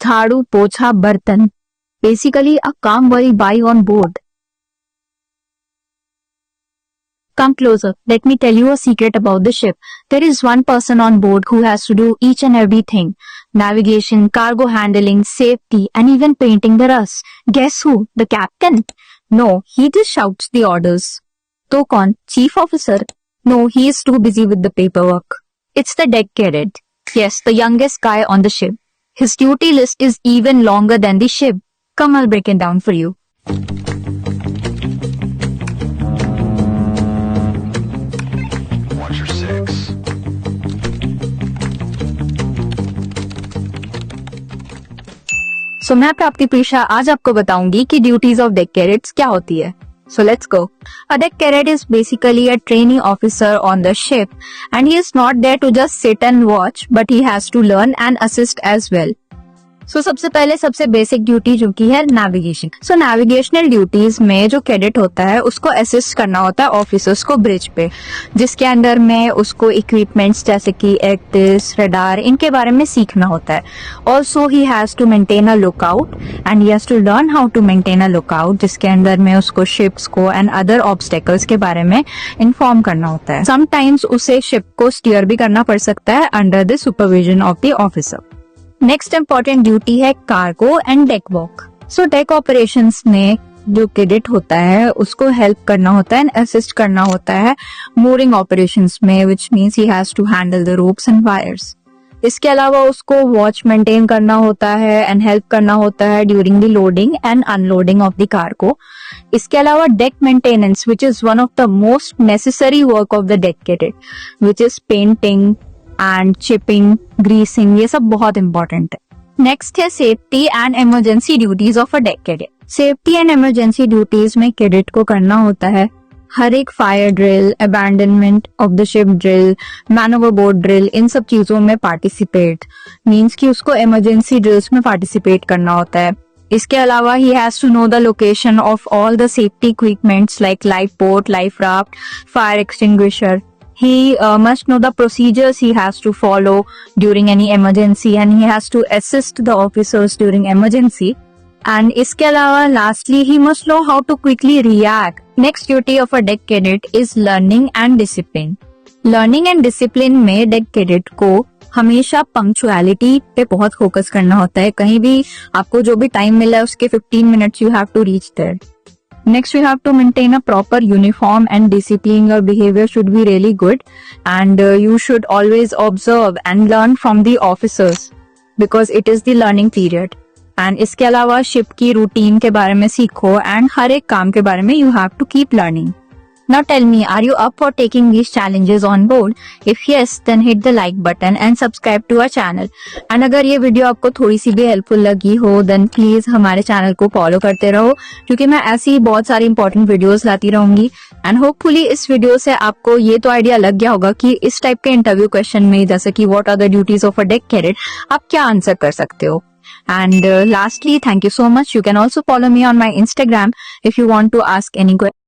झाड़ू पोछा बर्तन, basically a calm worry buy on board. Come closer. Let me tell you a secret about the ship. There is one person on board who has to do each and everything. Navigation, cargo handling, safety, and even painting the rust. Guess who? The captain? No, he just shouts the orders. तो कौन? Chief officer? No, he is too busy with the paperwork. It's the deck cadet. Yes, the youngest guy on the ship. His duty list is even longer than the ship. Come, I'll break it down for you. So, मैं प्राप्ति प्रीशा आज आपको बताऊंगी कि duties of deck cadets क्या होती है. So let's go. A deck cadet is basically a trainee officer on the ship and he is not there to just sit and watch but he has to learn and assist as well. So सबसे पहले सबसे basic duty जो की है navigation. सो navigational duties में जो cadet होता है उसको असिस्ट करना होता है ऑफिसर्स को ब्रिज पे, जिसके अंदर में उसको इक्विपमेंट्स जैसे कि एक्टिस, रडार, इनके बारे में सीखना होता है. Also he has to maintain a lookout and he has to learn how to maintain a lookout, जिसके अंदर में उसको शिप्स को एंड अदर ऑब्स्टेकल्स के बारे में इन्फॉर्म करना होता है. समटाइम्स उसे शिप को स्टीयर भी करना पड़ सकता है under the supervision of the officer. Next important duty है cargo and deck watch. So deck operations में जो कैडेट होता है उसको हेल्प करना होता है एंड असिस्ट करना होता है मूरिंग ऑपरेशंस में, which means he has to handle the ropes and wires. इसके अलावा उसको वॉच मेंटेन करना होता है एंड हेल्प करना होता है during the loading and unloading of the cargo. इसके अलावा deck maintenance which is one of the most necessary work of the deck cadet, which is painting and chipping, greasing, ये सब बहुत इंपॉर्टेंट है. Next है safety and emergency duties of a deck cadet. Safety and emergency duties में cadet को करना होता है हर एक fire drill, abandonment of the ship drill, man overboard drill, इन सब चीजों में पार्टिसिपेट, मींस कि उसको इमरजेंसी ड्रिल्स में पार्टिसिपेट करना होता है. इसके अलावा he has to know the location of all the safety equipments like life boat, life raft, fire extinguisher. He must know the procedures he has to follow during any emergency and he has to assist the officers during emergency. And इसके अलावा lastly he must know how to quickly react. Next duty of a deck cadet is learning and discipline. Learning and discipline में deck cadet को हमेशा punctuality पे बहुत focus करना होता है. कहीं भी आपको जो भी टाइम मिला है उसके 15 minutes you have to reach there. Next, we have to maintain a proper uniform and discipline. Your behavior should be really good and you should always observe and learn from the officers because it is the learning period. And इसके अलावा ship की routine के बारे में सीखो and हर एक काम के बारे में you have to keep learning. Now tell me, are you up for taking these challenges on board? If yes, then hit the like button and subscribe to our channel. And अगर ये video आपको थोड़ी सी भी helpful लगी हो, then please हमारे channel को follow करते रहो क्योंकि मैं ऐसी बहुत सारी इंपॉर्टेंट वीडियोस लाती रहूंगी. एंड होपफुली इस वीडियो से आपको ये तो आइडिया लग गया होगा कि इस टाइप के इंटरव्यू क्वेश्चन में जैसे कि what are the duties of a deck cadet आप क्या आंसर कर सकते हो. And lastly, thank you so much. You can also follow me on my Instagram if you want to ask any questions.